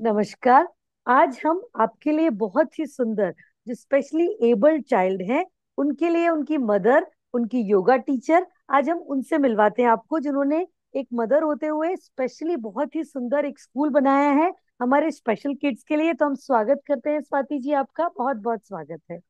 नमस्कार। आज हम आपके लिए बहुत ही सुंदर, जो स्पेशली एबल्ड चाइल्ड हैं, उनके लिए उनकी मदर, उनकी योगा टीचर, आज हम उनसे मिलवाते हैं आपको, जिन्होंने एक मदर होते हुए स्पेशली बहुत ही सुंदर एक स्कूल बनाया है हमारे स्पेशल किड्स के लिए। तो हम स्वागत करते हैं स्वाति जी, आपका बहुत बहुत स्वागत है।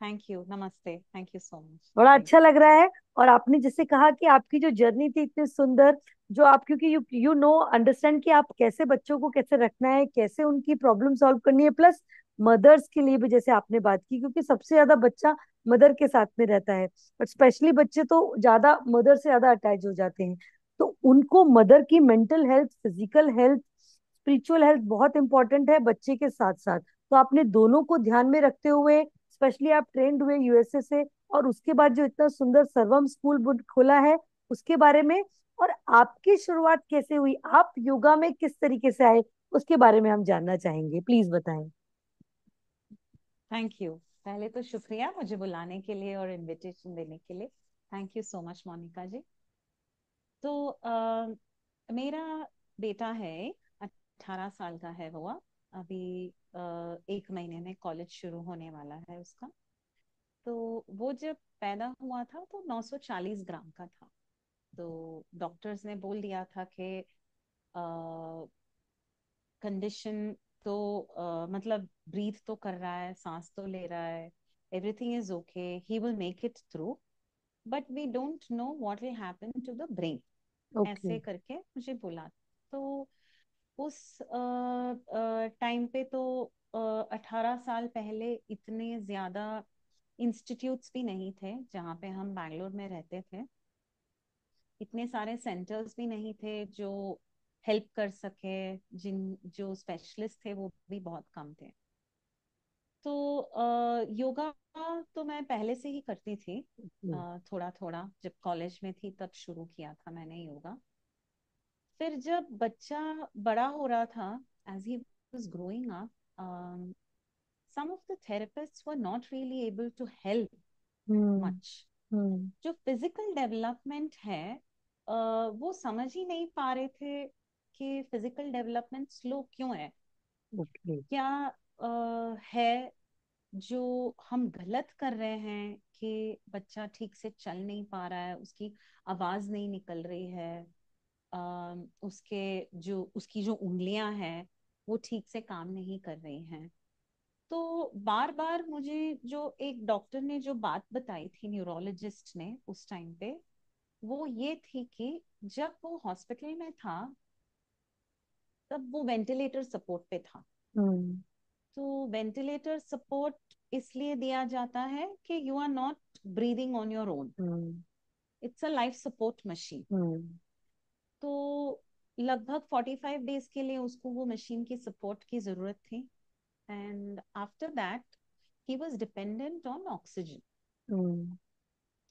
Thank you. नमस्ते। Thank you so much. बड़ा थैंक अच्छा लग रहा है। और आपने जैसे कहा कि आपकी जो जर्नी थी इतनी सुंदर, जो आप, क्योंकि यू यू नो अंडरस्टैंड कि आप कैसे बच्चों को कैसे रखना है, कैसे उनकी प्रॉब्लम सॉल्व करनी है, प्लस मदर्स के लिए भी जैसे आपने बात की, क्योंकि सबसे ज्यादा बच्चा मदर के साथ में रहता है, और स्पेशली बच्चे तो ज्यादा मदर से ज्यादा अटैच हो जाते हैं। तो उनको मदर की mental health, physical health, spiritual health बहुत इंपॉर्टेंट है बच्चे के साथ साथ। तो आपने दोनों को ध्यान में रखते हुए, स्पेशली आप ट्रेंड हुए यूएसए से, और उसके बाद जो इतना सुंदर सर्वम स्कूल खोला है उसके बारे में, और आपकी शुरुआत कैसे हुई, आप योगा में किस तरीके से आए, उसके बारे में हम जानना चाहेंगे। प्लीज बताएं। यू। पहले तो शुक्रिया मुझे बुलाने के लिए और इनविटेशन देने के लिए। Thank you so much Monika ji. तो मेरा बेटा है, 18 साल का है वो। अभी 1 महीने में कॉलेज शुरू होने वाला है उसका। तो वो जब पैदा हुआ था तो 940 ग्राम का था। तो डॉक्टर्स ने बोल दिया था कि कंडीशन तो मतलब ब्रीथ तो कर रहा है, सांस तो ले रहा है, everything is okay, he will make it through, but we don't know what will happen to the brain. Okay. ऐसे करके मुझे बोला। तो उस टाइम पे तो 18 साल पहले इतने ज्यादा इंस्टीट्यूट्स भी नहीं थे जहाँ पे हम बैंगलोर में रहते थे। इतने सारे सेंटर्स भी नहीं थे जो हेल्प कर सके। जिन जो स्पेशलिस्ट थे वो भी बहुत कम थे। तो योगा तो मैं पहले से ही करती थी। थोड़ा थोड़ा जब कॉलेज में थी तब शुरू किया था मैंने योगा। फिर जब बच्चा बड़ा हो रहा था, as he was growing up, some of the therapists were not really able to help hmm. much। हम्म। जो फिजिकल डेवलपमेंट है, वो समझ ही नहीं पा रहे थे कि फिजिकल डेवलपमेंट स्लो क्यों है। ओके। क्या है जो हम गलत कर रहे हैं कि बच्चा ठीक से चल नहीं पा रहा है, उसकी आवाज नहीं निकल रही है, उसके जो उसकी जो उंगलियां हैं वो ठीक से काम नहीं कर रही हैं। तो बार बार मुझे जो एक डॉक्टर ने जो बात बताई थी, न्यूरोलॉजिस्ट ने उस टाइम पे, वो ये थी कि जब वो हॉस्पिटल में था तब वो वेंटिलेटर सपोर्ट पे था। हम्म। तो वेंटिलेटर सपोर्ट इसलिए दिया जाता है कि you are not breathing on your own, hmm. It's a life support machine. Hmm. तो लगभग 45 डेज के लिए उसको वो मशीन की सपोर्ट की जरूरत थी। And after that he was dependent on oxygen. Hmm.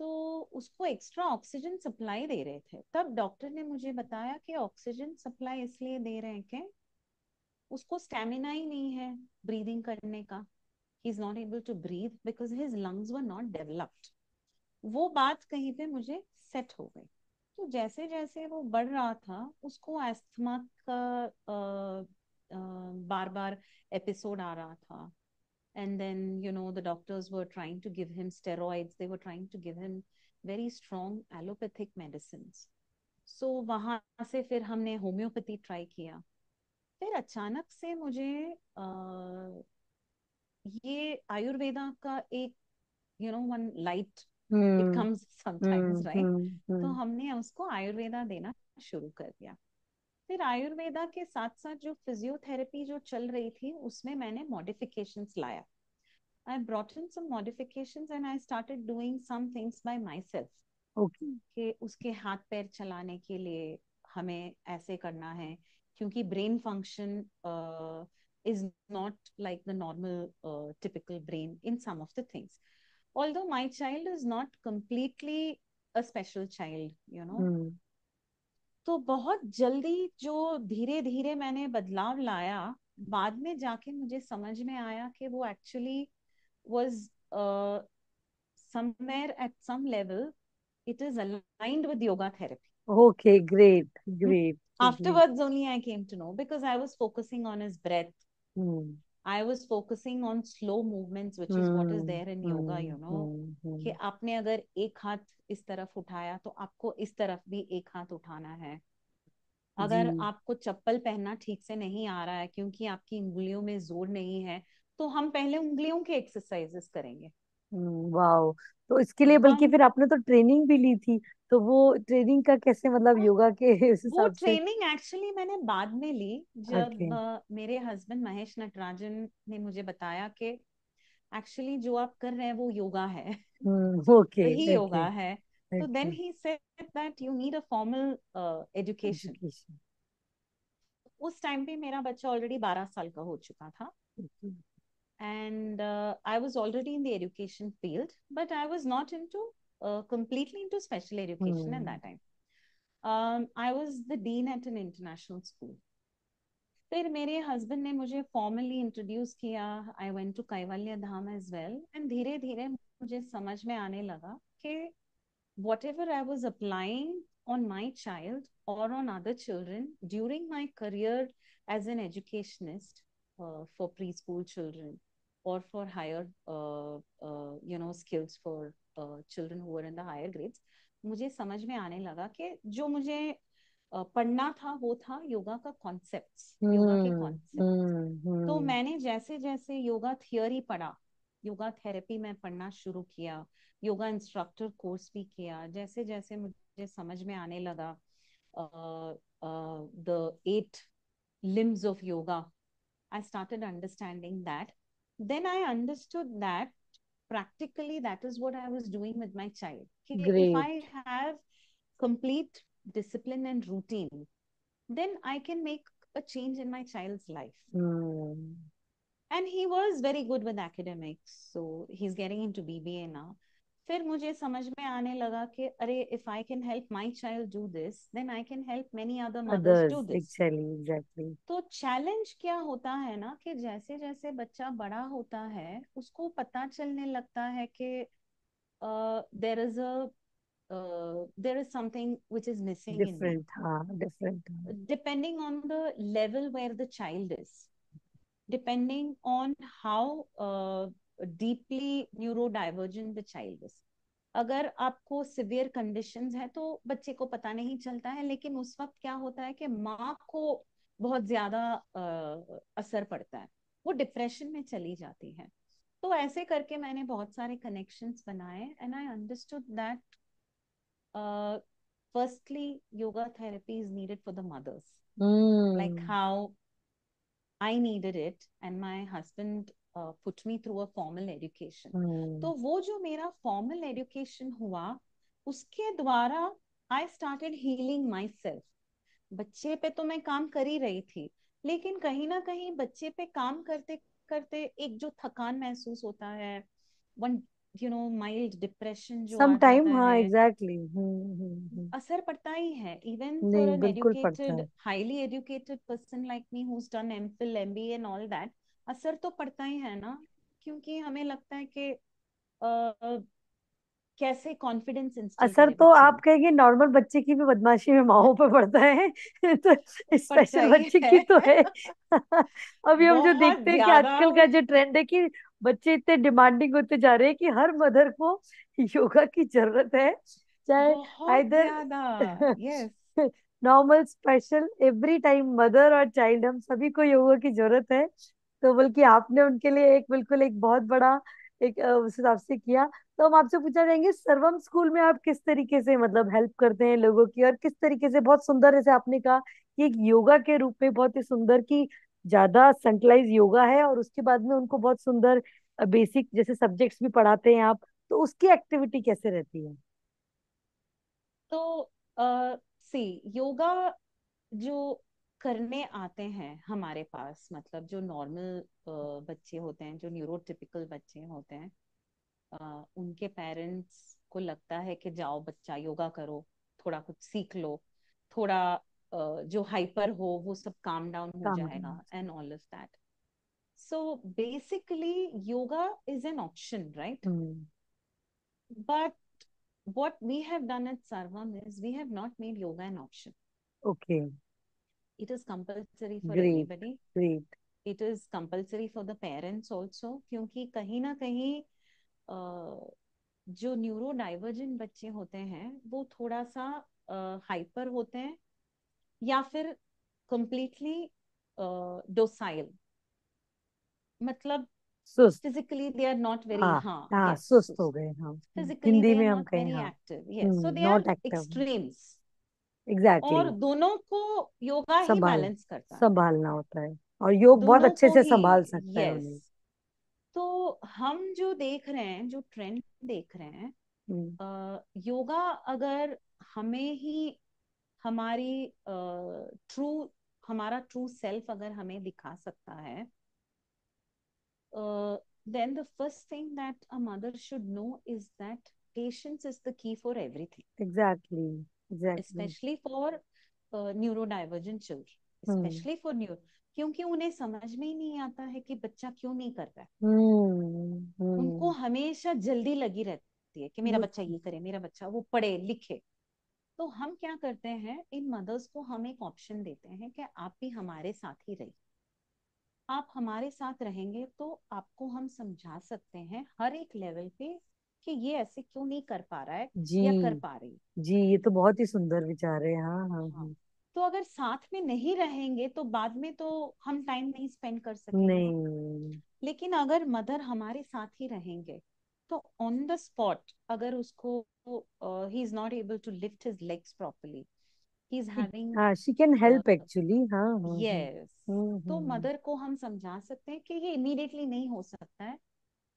तो उसको एक्स्ट्रा ऑक्सीजन सप्लाई दे रहे थे। तब डॉक्टर ने मुझे बताया कि ऑक्सीजन सप्लाई इसलिए दे रहे हैं कि उसको स्टेमिना ही नहीं है ब्रीदिंग करने का। He is not able to breathe because his lungs were not developed. वो बात कहीं पे मुझे सेट हो गई। तो जैसे जैसे वो बढ़ रहा था उसको अस्थमा का बार बार एपिसोड आ रहा था। And then, the doctors were trying to give him steroids, they were trying to give him very strong allopathic medicines. So वहां से फिर हमने होम्योपैथी ट्राई किया। फिर अचानक से मुझे ये आयुर्वेदा का एक, one light, it hmm. Comes sometimes, hmm. Right. Hmm. तो हम्म। हमने उसको आयुर्वेदा देना शुरू कर दिया। फिर आयुर्वेदा के साथ साथ जो फिजियोथेरेपी जो चल रही थी उसमें मैंने मॉडिफिकेशंस लाया। I brought in some modifications and I started doing some things by myself। Okay. कि उसके हाथ पैर चलाने के लिए हमें ऐसे करना है, क्योंकि brain function is not like the normal typical brain in some of the things, although my child is not completely a special child। हम्म। तो बहुत जल्दी जो धीरे धीरे मैंने बदलाव लाया, बाद में जाके मुझे समझ में आया कि वो actually was somewhere at some level it is aligned with yoga therapy। Okay, great great. Totally. Afterwards only I came to know, because I was focusing on his breath. Hmm. I was focusing on slow movements, which is what is Hmm. there in yoga, Hmm. Hmm. कि Hmm. आपने अगर एक हाथ इस तरफ उठाया तो आपको इस तरफ भी एक हाथ उठाना है। अगर जी। आपको चप्पल पहनना ठीक से नहीं आ रहा है क्योंकि आपकी उंगलियों में जोर नहीं है, तो हम पहले उंगलियों के एक्सरसाइजेस करेंगे। वाओ। तो इसके लिए बल्कि हम फिर आपने तो ट्रेनिंग भी ली थी, तो वो ट्रेनिंग का कैसे, मतलब हाँ, योगा के इस वो हिसाब से? ट्रेनिंग एक्चुअली मैंने बाद में ली, ओके। जब मेरे हस्बैंड महेश नटराजन ने मुझे बताया कि एक्चुअली जो आप कर रहे हैं वो योगा है। ओके। वही ओके। योगा है। तो then okay. He said that you need a formal education. Education. उस टाइम पे मेरा बच्चा ऑलरेडी 12 साल का हो चुका था, and I was already in the education field, but I was not into completely into special education at hmm. that time. I was the dean at an international school. फिर मेरे हस्बैंड ने मुझे formally introduce किया। I went to Kaivalya Dham as well, and धीरे धीरे मुझे समझ में आने लगा कि whatever I was applying on my child or on other children during my career as an educationist, for preschool children or for higher skills for children who were in the higher grades, मुझे समझ में आने लगा कि जो मुझे पढ़ना था वो था योगा का कॉन्सेप्ट्स, योगा के हम्म। कॉन्सेप्ट। हम्म। तो हम्म। मैंने जैसे जैसे योगा थियोरी पढ़ा, योगा थेरेपी में पढ़ना शुरू किया, योगा इंस्ट्रक्टर कोर्स भी किया, जैसे जैसे मुझे समझ में आने लगा the 8 limbs of yoga, I started understanding that. Then I understood that practically that is what I was doing with my child. If great. I have complete discipline and routine, then I can make a change in my child's life. Hmm. And he was very good with academics, so he's getting into BBA now. फिर मुझे समझ में आने लगा कि अरे, if I can help my child do this, then I can help many other mothers others, do this. Actually, exactly. तो challenge क्या होता है ना, कि जैसे जैसे बच्चा बड़ा होता है उसको पता चलने लगता है कि there is a there is something which is missing in me, different, हाँ, different. depending on the level where the child is, depending on how deeply neurodivergent the child is. अगर आपको सिवियर कंडीशंस है तो बच्चे को पता नहीं चलता है, लेकिन उस वक्त क्या होता है कि माँ को बहुत ज्यादा असर पड़ता है, वो डिप्रेशन में चली जाती है। तो ऐसे करके मैंने बहुत सारे कनेक्शंस बनाए, and I understood that firstly yoga therapy is needed for the mothers, like hmm. how I needed it, and my husband put me through a formal education. हम्म। तो वो जो मेरा formal education हुआ, उसके द्वारा I started healing myself. बच्चे पे तो मैं काम कर ही रही थी, लेकिन कहीं ना कहीं बच्चे पे काम करते करते एक जो थकान महसूस होता है, वन माइल्ड डिप्रेशन जो सम आ जाता टाइम, हाँ, है, एग्जैक्टली। असर पड़ता ही है। इवन फॉर नहीं, एन बिल्कुल पड़ता एजुकेटेड है। Highly educated person like me who done MPhil MBA and all that, असर तो पड़ता ही है ना, क्योंकि हमें लगता है कि कैसे कॉन्फिडेंस इंस्टिल असर करे तो बच्चे आप में। कहेंगे नॉर्मल बच्चे की भी बदमाशी में माँओं पे पड़ता है। तो पड़ता स्पेशल ही बच्चे है। की तो है। अभी हम जो बहुत देखते हैं कि ज्यादा। आजकल का जो ट्रेंड है कि बच्चे इतने डिमांडिंग होते जा रहे हैं कि हर मदर को योगा की जरूरत है, चाहे बहुत आइदर ज्यादा। Yes. Normal, special, every time mother और चाइल्ड, हम सभी को योगा की जरूरत है। तो बल्कि आपने उनके लिए एक बिल्कुल एक बहुत बड़ा एक उस हिसाब से किया। तो हम आपसे पूछना चाहेंगे, सर्वम स्कूल में आप किस तरीके से मतलब हेल्प करते हैं लोगों की, और किस तरीके से बहुत सुंदर, जैसे आपने कहा कि एक योगा के रूप में बहुत ही सुंदर की ज्यादा सेंट्रलाइज योगा है, और उसके बाद में उनको बहुत सुंदर बेसिक जैसे सब्जेक्ट्स भी पढ़ाते हैं आप, तो उसकी एक्टिविटी कैसे रहती है? तो सी योगा जो करने आते हैं हमारे पास, मतलब जो नॉर्मल बच्चे होते हैं, जो न्यूरोटिपिकल बच्चे होते हैं, उनके पेरेंट्स को लगता है कि जाओ बच्चा योगा करो, थोड़ा कुछ सीख लो, थोड़ा जो हाइपर हो वो सब काम डाउन हो काम जाएगा and all of that. So basically yoga is an option, right? Hmm. But what we have done at Sarvam is we have not made yoga an option. Okay. it is compulsory for great, everybody. Great. It is compulsory for the parents also, क्योंकि कहीं ना कहीं जो neuro divergent बच्चे होते हैं वो थोड़ा सा हाइपर होते हैं, या फिर कंप्लीटली डोसाइल, मतलब सुस्त. physically they are not very, हाँ, हाँ, हाँ, yes, सुस्त हो गए, हाँ. physically हिंदी they में are हम not कहें, very हाँ. active, yes, so they are not active. extremes. Exactly. और दोनों को योगा ही संभाल बैलेंस करता है, संभालना होता है, और योग बहुत दोनों अच्छे को से ही, संभाल सकता है यस। उन्हें. तो हम जो देख रहे हैं, जो ट्रेंड देख रहे हैं, हम्म. योगा अगर हमें ही हमारी ट्रू हमारा ट्रू सेल्फ अगर हमें दिखा सकता है, then the first thing that a mother should know is that patience is the key for everything, exactly, exactly. especially for neurodivergent children, hmm. especially for neuro, क्योंकि उन्हें समझ में ही नहीं आता है कि बच्चा क्यों नहीं कर रहा है। हम्म. उनको हम्म. हमेशा जल्दी लगी रहती है कि मेरा वो. बच्चा ये करे, मेरा बच्चा वो पढ़े लिखे। तो हम क्या करते हैं, इन मदर्स को हम एक ऑप्शन देते हैं कि आप भी हमारे साथ ही रहिए। आप हमारे साथ रहेंगे तो आपको हम समझा सकते हैं हर एक लेवल पे कि ये ऐसे क्यों नहीं कर पा रहा है जी. या कर पा रही। जी, ये तो बहुत ही सुंदर विचार है. हाँ, हाँ, हाँ, हाँ. तो अगर साथ में नहीं रहेंगे तो बाद में तो हम टाइम नहीं स्पेंड कर सकेंगे ना। नहीं. लेकिन अगर मदर हमारे साथ ही रहेंगे तो ऑन द स्पॉट अगर उसको he is not able to lift his legs properly, he is having, हाँ, शी कैन हेल्प एक्चुअली. हाँ, हाँ, हाँ. यस, तो मदर को हम समझा सकते हैं कि ये इमीडिएटली नहीं हो सकता है,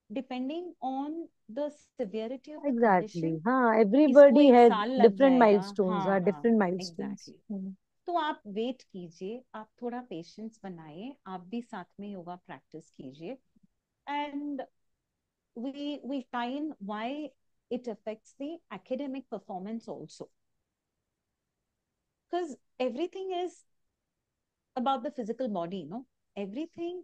depending on the severity of the exactly. Condition. हाँ, इसको एवरीबॉडी एक हैज साल लग डिफरेंट जाएगा, माइलस्टोन्स. हाँ, हाँ हाँ, डिफरेंट माइलस्टोन्स. एग्जैक्टली। तो आप वेट कीजिए, आप थोड़ा पेशेंस बनाइए, आप भी साथ में योगा प्रैक्टिस कीजिए, and we find why it affects the academic performance also, because everything is about the physical body, no, everything,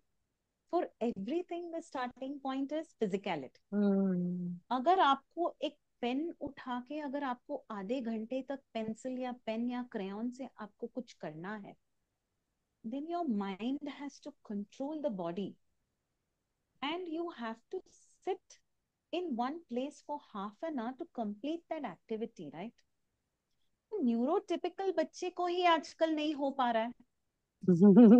for everything the starting point is physicality. हम्म. अगर आपको एक पेन उठा के अगर आपको आधे घंटे तक पेंसिल या पेन या क्रेयॉन से आपको कुछ करना है, then your mind has to control the body and you have to sit in one place for half an hour to complete that activity, right? Neurotypical बच्चे को ही आजकल नहीं हो पा रहा है।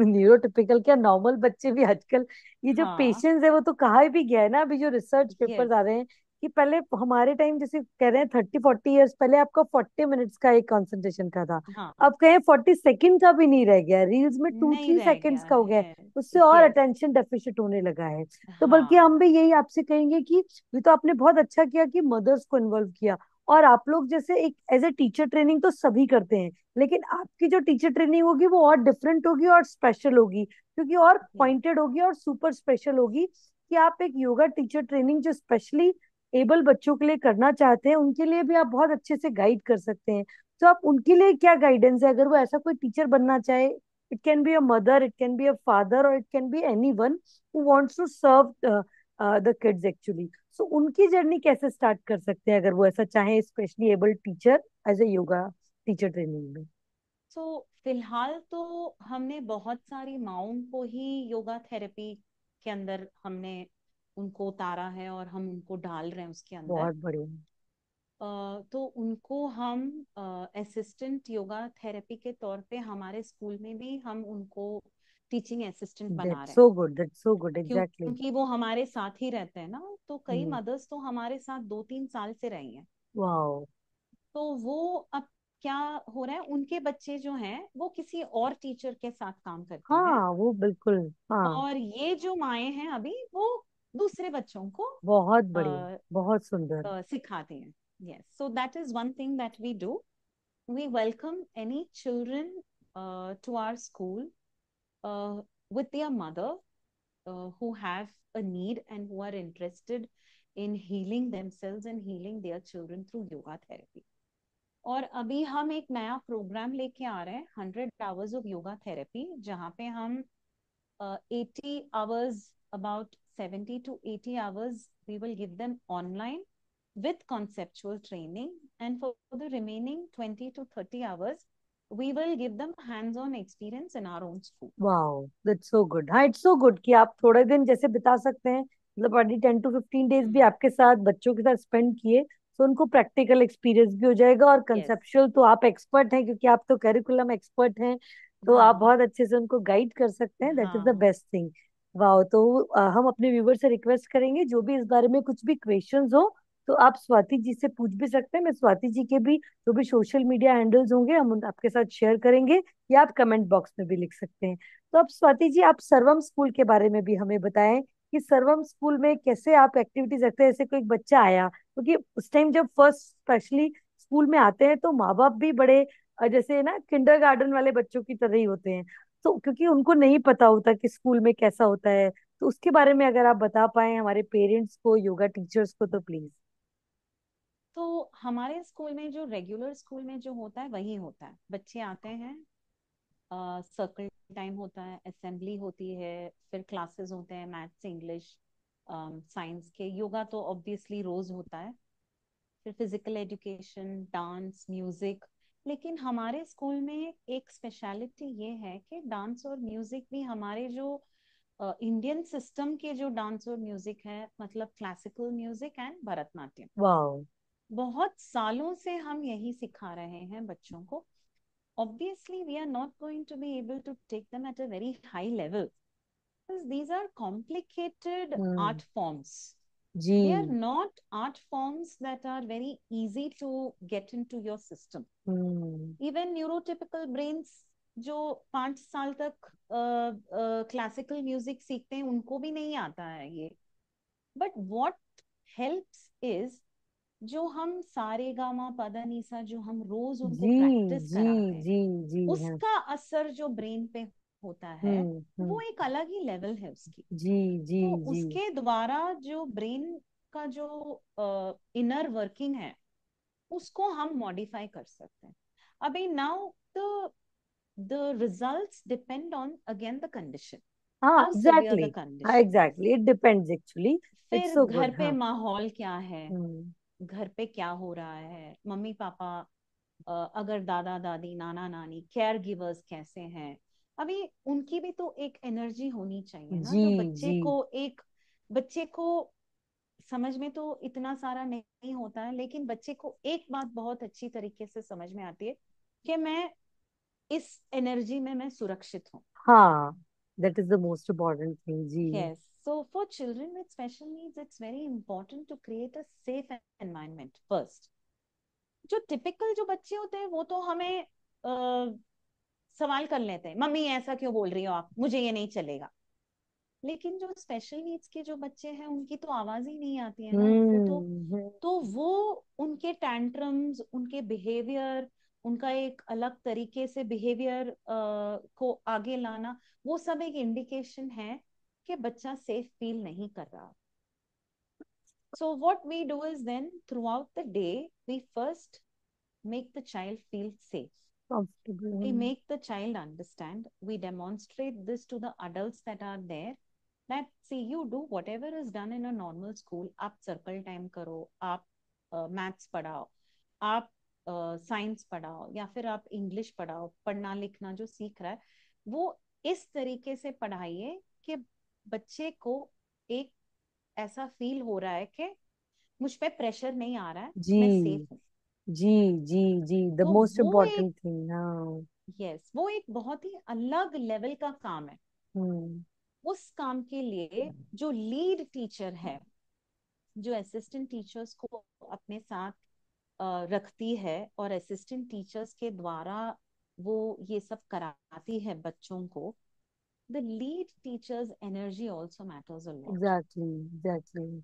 न्यूरोटिपिकल क्या, नॉर्मल बच्चे भी आजकल, ये जो हाँ, पेशेंस है वो तो कहा भी गया है ना. अभी जो रिसर्च पेपर्स यस, आ रहे हैं कि पहले हमारे टाइम जैसे कह रहे हैं 30-40 इयर्स पहले आपका 40 मिनट्स का एक कंसंट्रेशन का था. हाँ, अब कहें 40 सेकंड का भी नहीं रह गया, रील्स में टू नहीं थ्री रह सेकंड्स गया का हो गया है. है, उससे और यस, अटेंशन डेफिसिट होने लगा है. तो बल्कि हाँ, हम भी यही आपसे कहेंगे कि ये तो आपने बहुत अच्छा किया कि मदर्स को इन्वॉल्व किया. और आप लोग जैसे एक एज ए टीचर ट्रेनिंग तो सभी करते हैं, लेकिन आपकी जो टीचर ट्रेनिंग होगी वो और डिफरेंट होगी और स्पेशल होगी, क्योंकि और यस, पॉइंटेड होगी और सुपर स्पेशल होगी. कि आप एक योगा टीचर ट्रेनिंग जो स्पेशली एबल बच्चों के लिए करना चाहते हैं उनके लिए भी आप बहुत अच्छे से गाइड कर सकते हैं. तो आप उनके लिए क्या गाइडेंस है, अगर वो ऐसा कोई टीचर बनना चाहे? It can be a mother, it can be a father, और it can be anyone who wants to serve the kids actually. So उनकी जर्नी कैसे स्टार्ट कर सकते हैं अगर वो ऐसा चाहे, specially able teacher as a yoga teacher training में? तो फिलहाल तो हमने बहुत सारी माओं को ही योगा थेरेपी के अंदर हमने उनको उतारा है और हम उनको डाल रहे हैं उसके अंदर। बहुत बढ़िया. तो उनको हम असिस्टेंट योगा थेरेपी के तौर पे हमारे स्कूल में भी हम उनको टीचिंग असिस्टेंट बना दैट्स रहे हैं, so good, that's so good. Exactly. क्योंकि वो हमारे साथ ही रहते हैं ना। तो कई हम्म. मदर्स तो हमारे साथ 2-3 साल से रही हैं। वाओ. तो वो अब क्या हो रहा है, उनके बच्चे जो हैं वो किसी और टीचर के साथ काम करते हैं, हाँ, वो बिल्कुल. हाँ. और ये जो माएँ हैं अभी वो दूसरे बच्चों को बहुत बढ़िया. अ, बहुत सुंदर. सिखाते हैं। Yes, so that is one thing that we do. We welcome any children to our school with their mother who have a need and who are interested in healing themselves and healing their children through yoga therapy. और अभी हम एक नया programme लेके आ रहे हैं, 100 hours of yoga therapy, जहाँ पे हम 80 hours, about 70 to 80 hours, we will give them online with conceptual training, and for the remaining 20 to 30 hours we will give them hands-on experience in our own school. Wow, that's so good. हाँ, it's so good कि आप थोड़े दिन जैसे बिता सकते हैं, मतलब अभी 10 to 15 डेज भी हम्म। आपके साथ बच्चों के साथ स्पेंड किए, तो उनको प्रैक्टिकल एक्सपीरियंस भी हो जाएगा, और यस। कंसेप्चुअल तो आप एक्सपर्ट हैं, क्योंकि आप तो करिकुलम एक्सपर्ट हैं, तो आप हाँ बहुत अच्छे से उनको गाइड कर सकते हैं। दैट इज द हाँ। Best thing. वाओ, तो हम अपने व्यूवर से रिक्वेस्ट करेंगे, जो भी इस बारे में कुछ भी क्वेश्चंस हो तो आप स्वाति जी से पूछ भी सकते हैं। मैं स्वाति जी के भी जो भी सोशल मीडिया हैंडल्स होंगे हम आपके साथ शेयर करेंगे, या आप कमेंट बॉक्स में भी लिख सकते हैं। तो अब स्वाति जी, आप सर्वम स्कूल के बारे में भी हमें बताएं कि सर्वम स्कूल में कैसे आप एक्टिविटीज रखते हैं। जैसे कोई बच्चा आया, क्योंकि उस टाइम जब फर्स्ट स्पेशली स्कूल में आते हैं तो माँ बाप भी बड़े जैसे ना किंडरगार्टन वाले बच्चों की तरह ही होते हैं, तो क्योंकि उनको नहीं पता होता कि स्कूल में कैसा होता है, तो उसके बारे में अगर आप बता पाए हमारे पेरेंट्स को, योगा टीचर्स को, तो प्लीज। तो हमारे स्कूल में जो रेगुलर स्कूल में जो होता है वही होता है। बच्चे आते हैं, सर्कल टाइम होता है, असेंबली होती है, फिर क्लासेस होते हैं, मैथ्स, इंग्लिश, साइंस के। योगा तो ऑब्वियसली रोज होता है। फिर फिजिकल एजुकेशन, डांस, म्यूजिक। लेकिन हमारे स्कूल में एक स्पेशलिटी ये है कि डांस और म्यूजिक भी हमारे जो इंडियन सिस्टम के जो डांस और म्यूजिक है, मतलब क्लासिकल म्यूजिक एंड भरतनाट्यम, वाह। बहुत सालों से हम यही सिखा रहे हैं बच्चों को। Obviously, we are not going to be able to take them at a very high level because these are complicated hmm. art forms. Ji. They are not art forms that are very easy to get into your system. Hmm. Even neurotypical brains जो 5 साल तक classical music सीखते हैं उनको भी नहीं आता है ये। बट वॉट हेल्प्स इज, जो हम सारे गामा पदा निसा जो हम रोज उनको जी प्रैक्टिस जी कराते हैं, जी जी है। उसका असर जो ब्रेन पे होता है हम्म। वो एक अलग ही लेवल है उसकी। जी जी तो जी। उसके द्वारा जो ब्रेन का जो इनर वर्किंग है उसको हम मॉडिफाई कर सकते हैं। अभी now the results depend on again the condition, हाँ, हाउ सिवियर एग्जैक्टली। द हाँ, condition is. Exactly, it depends actually. It's फिर सो घर गुड। पे हाँ। माहौल क्या है, हम्म। घर पे क्या हो रहा है, मम्मी पापा, अगर दादा दादी, नाना नानी, केयर गिवर्स कैसे हैं। अभी उनकी भी तो एक एनर्जी होनी चाहिए ना, जी जो बच्चे जी को एक, बच्चे को समझ में तो इतना सारा नहीं होता है, लेकिन बच्चे को एक बात बहुत अच्छी तरीके से समझ में आती है कि मैं इस एनर्जी में मैं सुरक्षित हूँ। हाँ, that is the most important thing. जी। Yes. So for children with special needs, it's very important to create a safe environment first. जो टिपिकल जो बच्चे होते हैं वो तो हमें सवाल कर लेते हैं, मम्मी ऐसा क्यों बोल रही हो आप, मुझे ये नहीं चलेगा। लेकिन जो स्पेशल नीड्स के जो बच्चे हैं उनकी तो आवाज ही नहीं आती है ना उनको तो वो उनके टैंट्रम्स, उनके बिहेवियर, उनका एक अलग तरीके से बिहेवियर को आगे लाना, वो सब एक इंडिकेशन है कि बच्चा सेफ फील नहीं कर रहा। So what we do is then throughout the day, we first make the child feel safe. We comfortable. make the child understand. We demonstrate this to the adults that are there. That see, you do whatever is done in a normal school. आप circle time करो, आप maths पढ़ाओ, आप science पढ़ाओ, या फिर आप English पढ़ाओ। पढ़ना लिखना जो सीख रहा है वो इस तरीके से पढ़ाइए कि बच्चे को एक ऐसा फील हो रहा है कि मुझ पे प्रेशर नहीं आ रहा है, जी मैं सेफ हूँ। जी जी जी, द तो मोस्ट वो एक, इम्पोर्टेंट थिंग। हाँ। यस, वो एक बहुत ही अलग लेवल का काम है। हम्म। उस काम के लिए जो लीड टीचर है, जो असिस्टेंट टीचर्स को अपने साथ रखती है और असिस्टेंट टीचर्स के द्वारा वो ये सब कराती है बच्चों को, the lead teachers energy also matters a lot. Exactly exactly.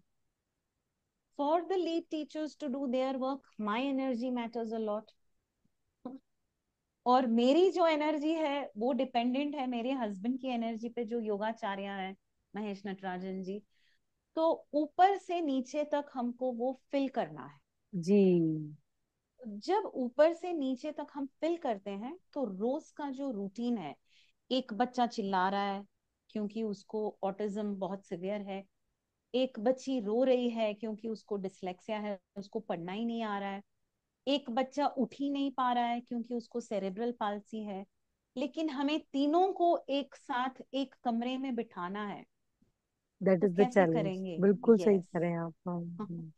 For the lead teachers to do their work, my energy matters a lot. और मेरी जो एनर्जी है वो डिपेंडेंट है मेरे हस्बैंड की एनर्जी पे, जो योगाचार्य है महेश नटराजन जी। तो ऊपर से नीचे तक हमको वो फिल करना है। जी जब ऊपर से नीचे तक हम फिल करते हैं तो रोज का जो रूटीन है, एक बच्चा चिल्ला रहा है क्योंकि उसको ऑटिज्म बहुत सिवियर है, एक बच्ची रो रही है क्योंकि उसको डिसलेक्सिया है, उसको पढ़ना ही नहीं आ रहा है, एक बच्चा उठ ही नहीं पा रहा है क्योंकि उसको सेरेब्रल पाल्सी है, लेकिन हमें तीनों को एक साथ एक कमरे में बिठाना है, दैट तो इज द कैसे चैलेंज, करेंगे? बिल्कुल सही यस। कह रहे हैं आप।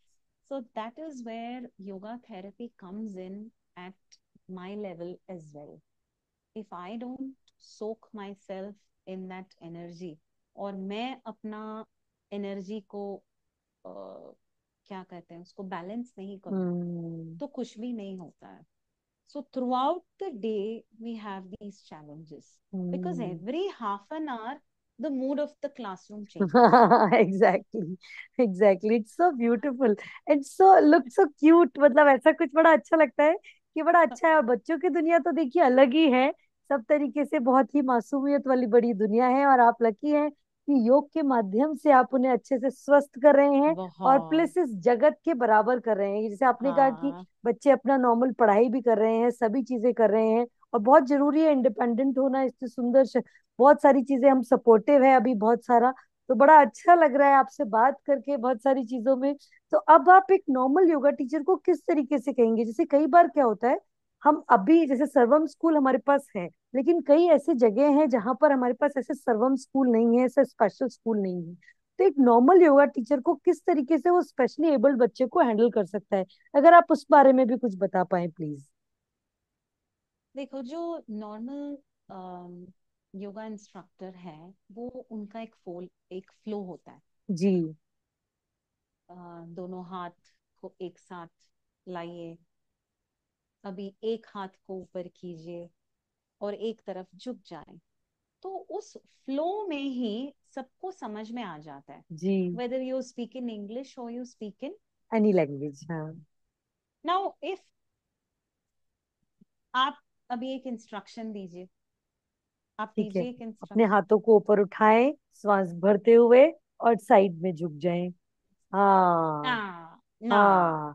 So that is where yoga therapy comes in at my level as well. If I don't soak myself in that energy, और मैं अपना एनर्जी को क्या कहते हैं उसको बैलेंस नहीं करूं, हम्म। तो कुछ भी नहीं होता है. So throughout the day, we have these challenges because hmm. every half an hour, the mood of the classroom changes. Exactly, exactly, it's so beautiful, it's so look so cute, मतलब ऐसा कुछ बड़ा अच्छा लगता है कि बड़ा अच्छा है। और बच्चों की दुनिया तो देखिए अलग ही है, सब तरीके से बहुत ही मासूमियत वाली बड़ी दुनिया है। और आप लकी हैं कि योग के माध्यम से आप उन्हें अच्छे से स्वस्थ कर रहे हैं और बहुत. प्लस इस जगत के बराबर कर रहे हैं। जैसे आपने कहा कि हाँ. बच्चे अपना नॉर्मल पढ़ाई भी कर रहे हैं, सभी चीजें कर रहे हैं। और बहुत जरूरी है इंडिपेंडेंट होना, इससे सुंदर बहुत सारी चीजें हम सपोर्टिव है अभी बहुत सारा। तो बड़ा अच्छा लग रहा है आपसे बात करके बहुत सारी चीजों में। तो अब आप एक नॉर्मल योगा टीचर को किस तरीके से कहेंगे? जैसे कई बार क्या होता है, हम अभी जैसे सर्वम स्कूल हमारे पास है, लेकिन कई ऐसी जगह हैं जहां पर हमारे पास ऐसे सर्वम स्कूल नहीं है, ऐसे स्पेशल स्कूल नहीं है। तो एक नॉर्मल योगा टीचर को किस तरीके से वो स्पेशली एबल्ड बच्चे को हैंडल कर सकता है? अगर आप उस बारे में भी कुछ बता पाए प्लीज। देखो, जो नॉर्मल योगा इंस्ट्रक्टर है, वो उनका एक फ्लो होता है. जी। दोनों हाथ को एक साथ लाइए, अभी एक हाथ को ऊपर कीजिए और एक तरफ झुक जाए. तो उस फ्लो में ही सबको समझ में आ जाता है, जी। whether you speak in English or you speak in. Any language, हाँ। Now if आप अभी एक इंस्ट्रक्शन दीजिए, आप ठीक है, दीजिए एक अपने इंस्ट्रक्शन. हाथों को ऊपर उठाएं, श्वास भरते हुए और साइड में झुक जाएं। ना, हाँ। ना. हाँ।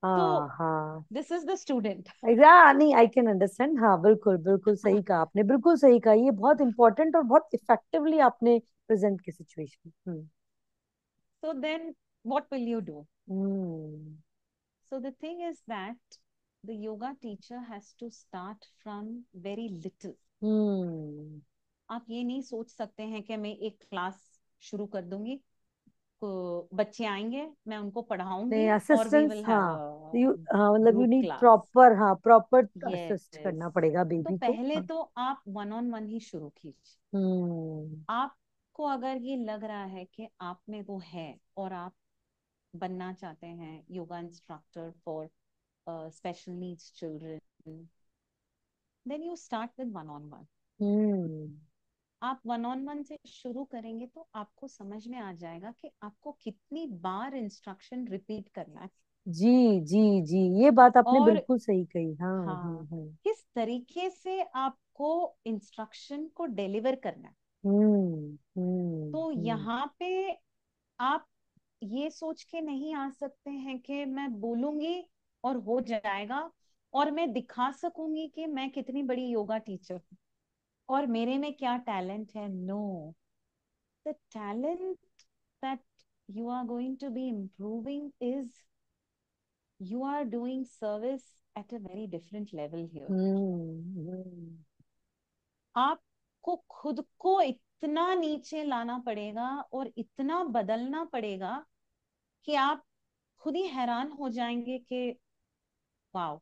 तो हाँ। हाँ। This is the student. नहीं, आई कैन अंडरस्टैंड। हाँ, बिल्कुल बिल्कुल सही कहा आपने, बिल्कुल सही कहा। ये बहुत इंपॉर्टेंट और बहुत इफेक्टिवली आपने प्रेजेंट की situation. So then what will you do? Hmm. So the thing is that the yoga teacher has to start from very little. हम्म। आप ये नहीं सोच सकते हैं कि मैं एक क्लास शुरू कर दूंगी, तो बच्चे आएंगे, मैं उनको नहीं, पढ़ाऊंगी और वी असिस्टेंस, विल हैव हाँ। अ हाँ, मतलब you group need class. Proper, हाँ, प्रॉपर असिस्ट यस. करना पड़ेगा तो बेबी को। पहले हाँ। तो आप वन ऑन वन ही शुरू कीजिए. हम्म। आपको अगर ये लग रहा है कि आप में वो है और आप बनना चाहते हैं yoga instructor for special needs children, then you start with one on one. Hmm. आप वन ऑन वन से शुरू करेंगे तो आपको समझ में आ जाएगा कि आपको कितनी बार इंस्ट्रक्शन रिपीट करना है, जी। जी। जी, ये बात आपने और बिल्कुल सही कही। हाँ। हाँ, किस तरीके से आपको इंस्ट्रक्शन को डिलीवर करना है. हम्म। हम्म। तो यहाँ पे आप ये सोच के नहीं आ सकते हैं कि मैं बोलूंगी और हो जाएगा, और मैं दिखा सकूंगी कि मैं कितनी बड़ी योगा टीचर हूँ और मेरे में क्या टैलेंट है. No, the talent that you are going to be improving is you are doing service at a very different level here. हम्म। आपको खुद को इतना नीचे लाना पड़ेगा और इतना बदलना पड़ेगा कि आप खुद ही हैरान हो जाएंगे कि वाओ,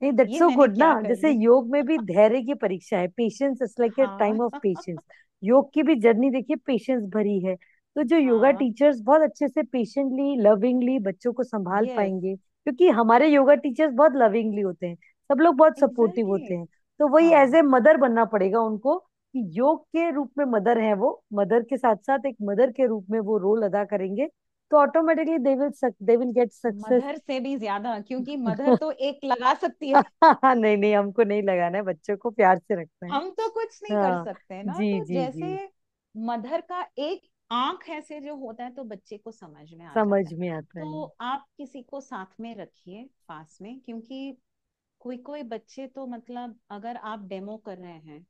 नहीं, दैट्स ये सो मैंने गुड ना। क्या कर जैसे लिया. योग में भी धैर्य की परीक्षा है, पेशेंस इज लाइक ए हाँ. Time of patience. योग की भी जर्नी देखिए पेशेंस भरी है। तो जो योगा हाँ. टीचर्स बहुत अच्छे से पेशेंटली लविंगली बच्चों को संभाल यस. पाएंगे, क्योंकि हमारे योगा टीचर्स बहुत लविंगली होते हैं, सब लोग बहुत सपोर्टिव एग्जैक्टली. होते हैं। तो वही एज हाँ. ए मदर बनना पड़ेगा उनको, कि योग के रूप में मदर है वो, मदर के साथ साथ एक मदर के रूप में वो रोल अदा करेंगे। तो automatically they will get success. Mother से भी ज्यादा, क्योंकि मदर तो एक लगा सकती है. नहीं नहीं, हमको नहीं लगाना है, बच्चों को प्यार से रखना है। हम तो कुछ नहीं कर हाँ। सकते ना. जी तो जी जैसे जी, मदर का एक आंख ऐसे जो होता है तो बच्चे को समझ में आ समझ जाता है. में आता है। तो आप किसी को साथ में रखिए पास में, क्योंकि कोई कोई बच्चे तो मतलब अगर आप डेमो कर रहे हैं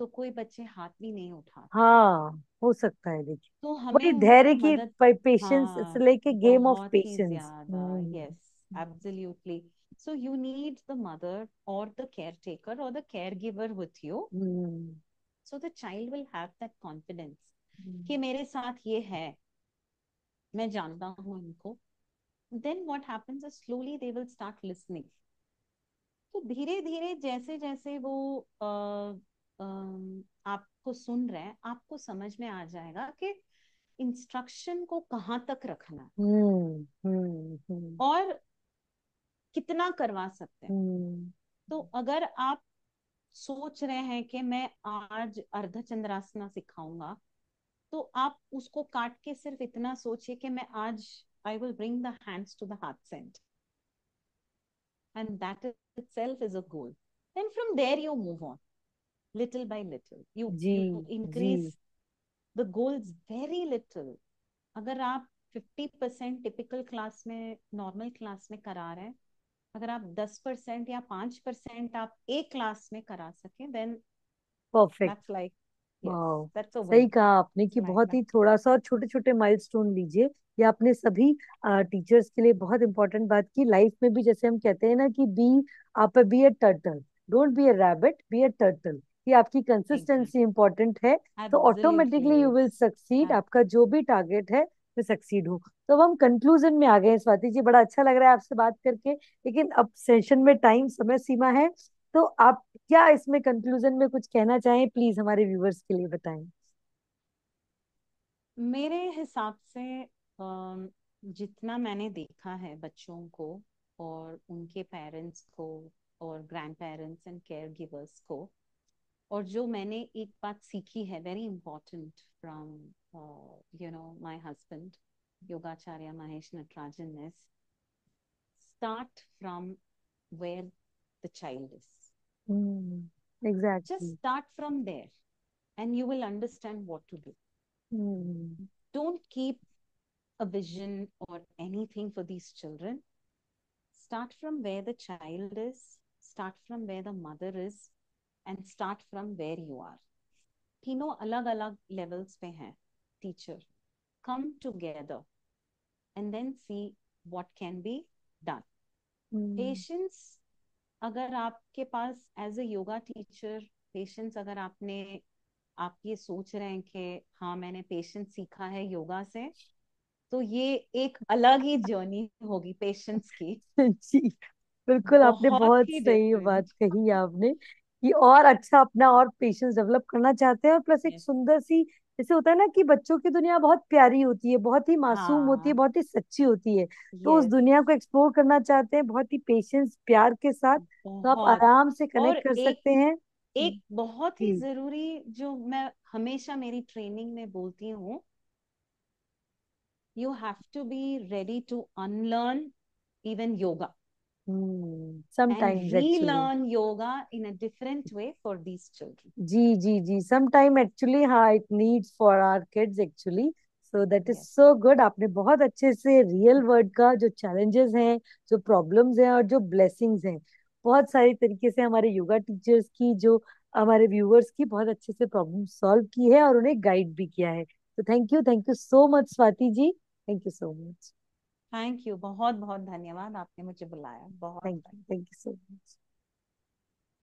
तो कोई बच्चे हाथ भी नहीं उठाते. हाँ, हो सकता है, देखिए तो हमें वही उनको धैर्य की मदद. पेशेंस, इट्स हाँ, लाइक ए गेम ऑफ बहुत ही पेशेंस। ज्यादा. Yes, absolutely. So you need the mother or the caretaker or the caregiver with you, hmm. so the child will have that confidence कि मेरे साथ ये है, मैं जानता हूँ इनको. Then what happens is slowly they will start listening. तो धीरे धीरे जैसे जैसे वो आपको सुन रहे हैं, आपको समझ में आ जाएगा कि इंस्ट्रक्शन को कहाँ तक रखना है और कितना करवा सकते हैं. हम्म। तो अगर आप सोच रहे हैं कि मैं आज अर्धचंद्रासना सिखाऊंगा, तो आप उसको काट के सिर्फ इतना सोचिए कि मैं आज I will bring the hands to the heart centre, and that itself is a goal. Then from there you move on, little by little जी you जी। increase the goals very little. अगर आप 50% टिपिकल क्लास में, normal class में करा रहे हैं, अगर आप 10% या 5% आप एक क्लास में करा सके, then perfect. That's like, yes, वाह। दैट्स अ सही विन. कहा आपने कि लाइक बहुत दैट. ही थोड़ा सा और छोटे छोटे माइलस्टोन लीजिए। ये आपने सभी टीचर्स के लिए बहुत इंपॉर्टेंट बात की। लाइफ में भी जैसे हम कहते हैं ना कि आप be a turtle, don't be a rabbit, be a turtle. ये आपकी कंसिस्टेंसी एग्जैक्ट. इंपॉर्टेंट है। तो absolutely automatically you will yes. Succeed, आपका जो भी टारगेट है वो सक्सीड हो। तो अब हम कंक्लूजन में आ गए हैं स्वाति जी, बड़ा अच्छा लग रहा है आपसे बात करके, लेकिन अब सेशन में टाइम समय सीमा है। तो आप क्या इसमें कंक्लूजन में कुछ कहना चाहें, प्लीज हमारे व्यूअर्स के लिए बताएं। मेरे हिसाब से जितना मैंने देखा है बच्चों को और उनके पेरेंट्स को और grandparents and caregivers को, और जो मैंने एक बात सीखी है very important from my husband Yogacharya Mahesh Natarajan, is start from where the child is. Just exactly. start from there and you will understand what to do. Don't keep a vision or anything for these children. Start from where the child is, start from where the mother is, and start from where you are. तीनों अलग अलग levels पे हैं. Teacher, come together and then see what can be done. Patience, अगर आपके पास as a yoga teacher patience, अगर आप ये सोच रहे हैं कि हाँ मैंने पेशेंस सीखा है योगा से, तो ये एक अलग ही जर्नी होगी पेशेंस की. जी बिल्कुल, आपने बहुत बहुत ही सही बात डिफरेंट. कही आपने कि और अच्छा अपना और पेशेंस डेवलप करना चाहते हैं, और प्लस एक यस. सुंदर सी, जैसे होता है ना कि बच्चों की दुनिया बहुत प्यारी होती है, बहुत ही मासूम होती है, हाँ. बहुत ही सच्ची होती है। तो उस यस. दुनिया को एक्सप्लोर करना चाहते हैं बहुत ही पेशेंस प्यार के साथ, तो आप बहुत. आराम से और कनेक्ट कर एक सकते हैं। एक बहुत ही जी। जरूरी जो मैं हमेशा मेरी ट्रेनिंग में बोलती हूँ, you have to be ready to unlearn even yoga and sometimes actually. relearn yoga in a different way for these children. जी जी जी, सम टाइम एक्चुअली, हाँ, it needs for our kids actually. So that is Yes. So good. आपने बहुत अच्छे से real world का जो चैलेंजेस हैं, जो प्रॉब्लम्स हैं और जो ब्लेसिंग्स हैं, बहुत सारी तरीके से हमारे योगा टीचर्स की, जो हमारे व्यूअर्स की, बहुत अच्छे से प्रॉब्लम सॉल्व की है और उन्हें गाइड भी किया है। तो thank you so much Swati ji, thank you so much. Thank you, बहुत बहुत धन्यवाद, आपने मुझे बुलाया. बहुत. Thank you so much.